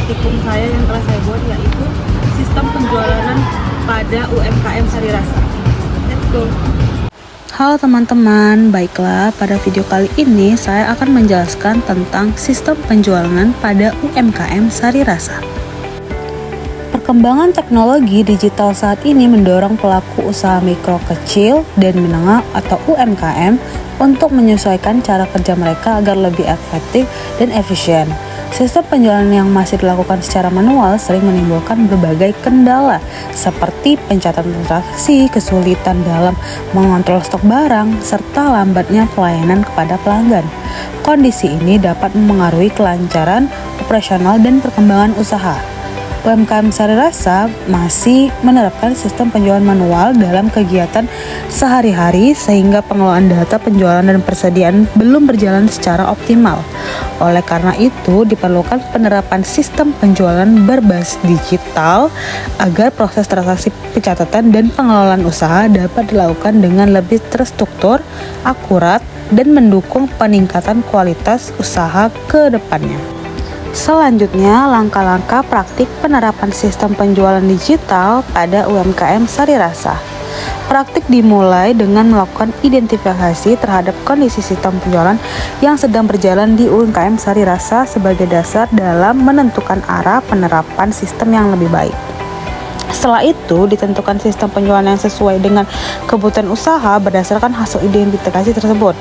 praktikum saya yang telah saya buat, yaitu sistem penjualan pada UMKM Sari Rasa. Let's go. Halo teman-teman, baiklah pada video kali ini saya akan menjelaskan tentang sistem penjualan pada UMKM Sari Rasa. Perkembangan teknologi digital saat ini mendorong pelaku usaha mikro kecil dan menengah atau UMKM untuk menyesuaikan cara kerja mereka agar lebih efektif dan efisien. Sistem penjualan yang masih dilakukan secara manual sering menimbulkan berbagai kendala seperti pencatatan transaksi, kesulitan dalam mengontrol stok barang, serta lambatnya pelayanan kepada pelanggan. Kondisi ini dapat memengaruhi kelancaran operasional dan perkembangan usaha. UMKM Sari Rasa masih menerapkan sistem penjualan manual dalam kegiatan sehari-hari sehingga pengelolaan data penjualan dan persediaan belum berjalan secara optimal. Oleh karena itu, diperlukan penerapan sistem penjualan berbasis digital agar proses transaksi pencatatan dan pengelolaan usaha dapat dilakukan dengan lebih terstruktur, akurat, dan mendukung peningkatan kualitas usaha ke depannya. Selanjutnya, langkah-langkah praktik penerapan sistem penjualan digital pada UMKM Sari Rasa. Praktik dimulai dengan melakukan identifikasi terhadap kondisi sistem penjualan yang sedang berjalan di UMKM Sari Rasa sebagai dasar dalam menentukan arah penerapan sistem yang lebih baik. Setelah itu, ditentukan sistem penjualan yang sesuai dengan kebutuhan usaha berdasarkan hasil identifikasi tersebut.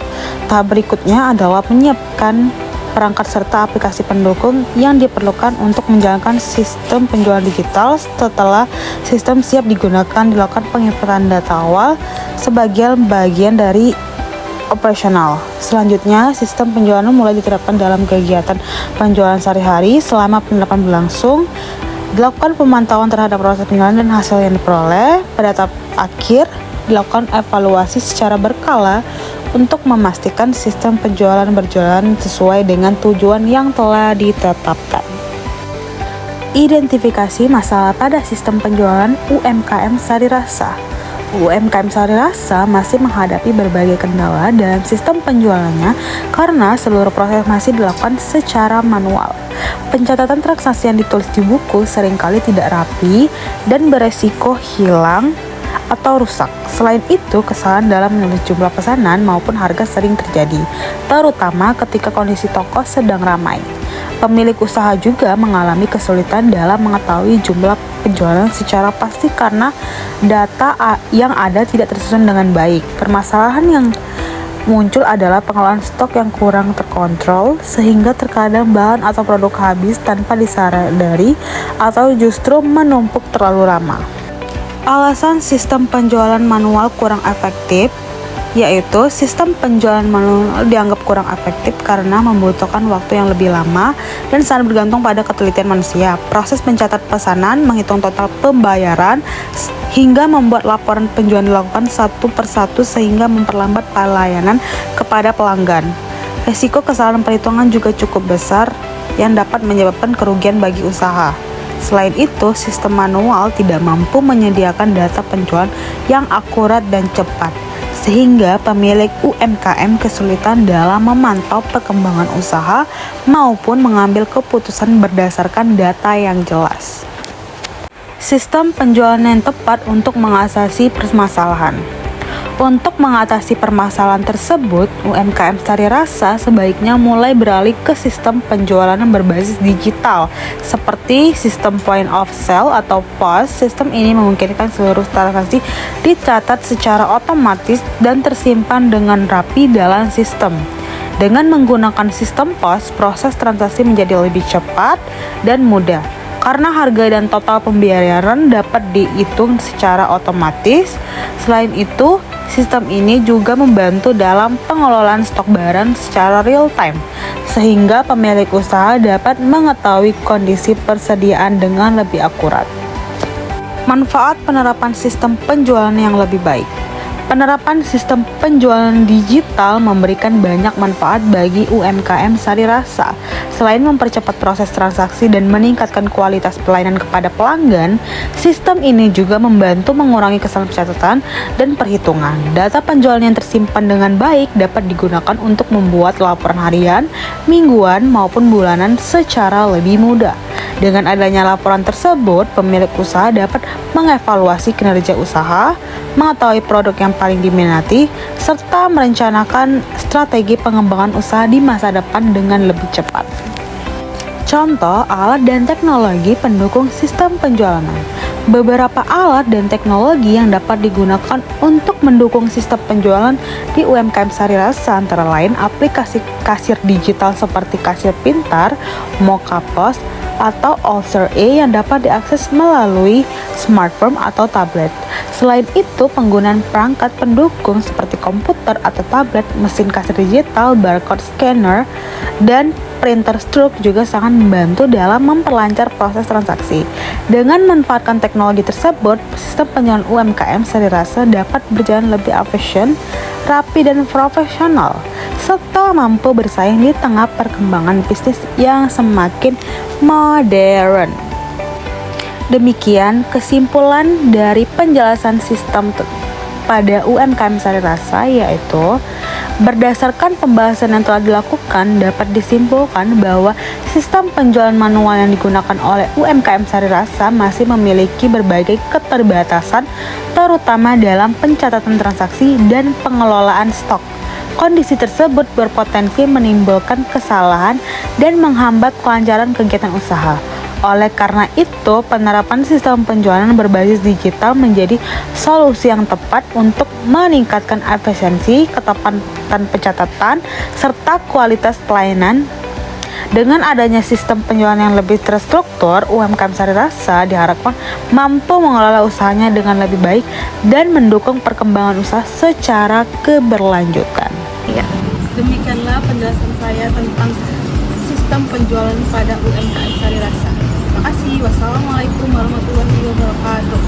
Tahap berikutnya adalah menyiapkan perangkat serta aplikasi pendukung yang diperlukan untuk menjalankan sistem penjualan digital. Setelah sistem siap digunakan, dilakukan penginputan data awal sebagai bagian dari operasional. Selanjutnya, sistem penjualan mulai diterapkan dalam kegiatan penjualan sehari-hari. Selama penerapan berlangsung, dilakukan pemantauan terhadap proses penjualan dan hasil yang diperoleh. Pada tahap akhir, dilakukan evaluasi secara berkala untuk memastikan sistem penjualan berjalan sesuai dengan tujuan yang telah ditetapkan. Identifikasi masalah pada sistem penjualan UMKM Sari Rasa. UMKM Sari Rasa masih menghadapi berbagai kendala dalam sistem penjualannya karena seluruh proses masih dilakukan secara manual. Pencatatan transaksi yang ditulis di buku seringkali tidak rapi dan beresiko hilang atau rusak. Selain itu, kesalahan dalam menulis jumlah pesanan maupun harga sering terjadi, terutama ketika kondisi toko sedang ramai. Pemilik usaha juga mengalami kesulitan dalam mengetahui jumlah penjualan secara pasti karena data yang ada tidak tersusun dengan baik. Permasalahan yang muncul adalah pengelolaan stok yang kurang terkontrol, sehingga terkadang bahan atau produk habis tanpa disadari atau justru menumpuk terlalu lama. Alasan sistem penjualan manual kurang efektif, yaitu sistem penjualan manual dianggap kurang efektif karena membutuhkan waktu yang lebih lama dan sangat bergantung pada ketelitian manusia. Proses mencatat pesanan, menghitung total pembayaran, hingga membuat laporan penjualan dilakukan satu persatu sehingga memperlambat pelayanan kepada pelanggan. Risiko kesalahan perhitungan juga cukup besar yang dapat menyebabkan kerugian bagi usaha. Selain itu, sistem manual tidak mampu menyediakan data penjualan yang akurat dan cepat, sehingga pemilik UMKM kesulitan dalam memantau perkembangan usaha maupun mengambil keputusan berdasarkan data yang jelas. Sistem penjualan yang tepat untuk mengatasi permasalahan. Untuk mengatasi permasalahan tersebut, UMKM Sari Rasa sebaiknya mulai beralih ke sistem penjualan yang berbasis digital, seperti sistem point of sale atau POS. Sistem ini memungkinkan seluruh transaksi dicatat secara otomatis dan tersimpan dengan rapi dalam sistem. Dengan menggunakan sistem POS, proses transaksi menjadi lebih cepat dan mudah, karena harga dan total pembayaran dapat dihitung secara otomatis. Selain itu, sistem ini juga membantu dalam pengelolaan stok barang secara real time, sehingga pemilik usaha dapat mengetahui kondisi persediaan dengan lebih akurat. Manfaat penerapan sistem penjualan yang lebih baik. Penerapan sistem penjualan digital memberikan banyak manfaat bagi UMKM Sari Rasa. Selain mempercepat proses transaksi dan meningkatkan kualitas pelayanan kepada pelanggan, sistem ini juga membantu mengurangi kesalahan pencatatan dan perhitungan. Data penjualan yang tersimpan dengan baik dapat digunakan untuk membuat laporan harian, mingguan, maupun bulanan secara lebih mudah. Dengan adanya laporan tersebut, pemilik usaha dapat mengevaluasi kinerja usaha, mengetahui produk yang paling diminati, serta merencanakan strategi pengembangan usaha di masa depan dengan lebih cepat. Contoh alat dan teknologi pendukung sistem penjualan. Beberapa alat dan teknologi yang dapat digunakan untuk mendukung sistem penjualan di UMKM Sarirasa antara lain aplikasi kasir digital seperti kasir pintar, Moka POS, atau Ulcer E yang dapat diakses melalui smartphone atau tablet. Selain itu, penggunaan perangkat pendukung seperti komputer atau tablet, mesin kasir digital, barcode scanner, dan printer stroke juga sangat membantu dalam memperlancar proses transaksi. Dengan memanfaatkan teknologi tersebut, sistem penjualan UMKM Sarirasa dapat berjalan lebih efisien, rapi, dan profesional, serta mampu bersaing di tengah perkembangan bisnis yang semakin modern. Demikian kesimpulan dari penjelasan sistem pada UMKM Sarirasa, yaitu berdasarkan pembahasan yang telah dilakukan dapat disimpulkan bahwa sistem penjualan manual yang digunakan oleh UMKM Sarirasa masih memiliki berbagai keterbatasan, terutama dalam pencatatan transaksi dan pengelolaan stok. Kondisi tersebut berpotensi menimbulkan kesalahan dan menghambat kelancaran kegiatan usaha. Oleh karena itu, penerapan sistem penjualan berbasis digital menjadi solusi yang tepat untuk meningkatkan efisiensi, ketepatan pencatatan, serta kualitas pelayanan. Dengan adanya sistem penjualan yang lebih terstruktur, UMKM Sarirasa diharapkan mampu mengelola usahanya dengan lebih baik dan mendukung perkembangan usaha secara keberlanjutan. Ya, demikianlah penjelasan saya tentang sistem penjualan pada UMKM Sarirasa. Terima kasih. Wassalamualaikum warahmatullahi wabarakatuh.